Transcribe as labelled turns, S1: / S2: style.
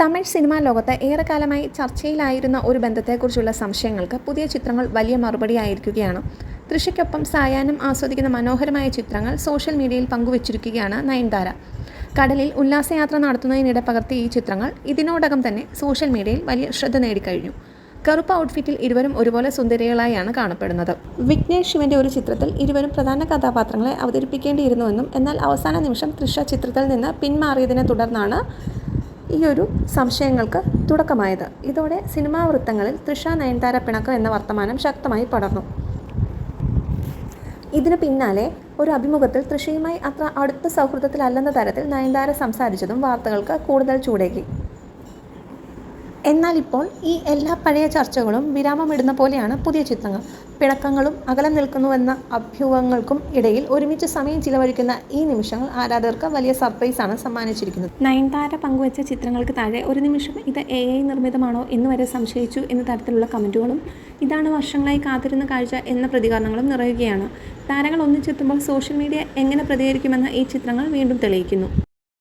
S1: Tamil cinema ലോകത്ത് ഏറെക്കാലമായി ചർച്ചയിലായിരുന്ന ഒരു ബന്ധത്തെക്കുറിച്ചുള്ള സംശയങ്ങൾക്ക് പുതിയ ചിത്രങ്ങൾ വലിയ മറുപടിയായിരിക്കുകയാണ്. തൃഷയ്ക്കൊപ്പം സായാഹ്നം ആസ്വദിക്കുന്ന മനോഹരമായ ചിത്രങ്ങൾ സോഷ്യൽ മീഡിയയിൽ പങ്കുവച്ചിരിക്കുകയാണ് നയൻതാര. കടലിൽ ഉല്ലാസയാത്ര നടത്തുന്നതിനിടെ പകർത്തിയ ഈ ചിത്രങ്ങൾ ഇതിനോടകം തന്നെ സോഷ്യൽ മീഡിയയിൽ വലിയ ശ്രദ്ധ നേടിക്കഴിഞ്ഞു. കറുപ്പ് ഔട്ട്ഫിറ്റിൽ ഇരുവരും ഒരുപോലെ സുന്ദരികളായാണ് കാണപ്പെടുന്നത്. വിഘ്നേഷ് ശിവന്റെ ഒരു ചിത്രത്തിൽ ഇരുവരും പ്രധാന കഥാപാത്രങ്ങളെ അവതരിപ്പിക്കേണ്ടിയിരുന്നുവെന്നും എന്നാൽ അവസാന നിമിഷം തൃഷ ചിത്രത്തിൽ നിന്ന് പിന്മാറിയതിനെ തുടർന്നാണ് ഈ ഒരു സംശയങ്ങൾക്ക് തുടക്കമായത്. ഇതോടെ സിനിമാ വൃത്തങ്ങളിൽ തൃഷ നയൻതാര പിണക്കം എന്ന വർത്തമാനം ശക്തമായി പടർന്നു. ഇതിന് പിന്നാലെ ഒരു അഭിമുഖത്തിൽ തൃഷയുമായി അത്ര അടുത്ത സൗഹൃദത്തിലല്ലെന്ന തരത്തിൽ നയൻതാര സംസാരിച്ചതും വാർത്തകൾക്ക് കൂടുതൽ ചൂടേകി. എന്നാൽ ഇപ്പോൾ ഈ എല്ലാ പഴയ ചർച്ചകളും വിരാമമിടുന്ന പോലെയാണ് പുതിയ ചിത്രങ്ങൾ. പിണക്കങ്ങളും അകലം നിൽക്കുന്നുവെന്ന അഭ്യൂഹങ്ങൾക്കും ഇടയിൽ ഒരുമിച്ച് സമയം ചിലവഴിക്കുന്ന ഈ നിമിഷങ്ങൾ ആരാധകർക്ക് വലിയ സർപ്രൈസാണ് സമ്മാനിച്ചിരിക്കുന്നത്. നയൻതാര പങ്കുവച്ച ചിത്രങ്ങൾക്ക് താഴെ ഒരു നിമിഷം ഇത് AI നിർമ്മിതമാണോ എന്ന് വരെ സംശയിച്ചു എന്ന തരത്തിലുള്ള കമൻറ്റുകളും ഇതാണ് വർഷങ്ങളായി കാത്തിരുന്ന കാഴ്ച എന്ന പ്രതികരണങ്ങളും നിറയുകയാണ്. താരങ്ങൾ ഒന്നിച്ചെത്തുമ്പോൾ സോഷ്യൽ മീഡിയ എങ്ങനെ പ്രതികരിക്കുമെന്ന് ഈ ചിത്രങ്ങൾ വീണ്ടും തെളിയിക്കുന്നു.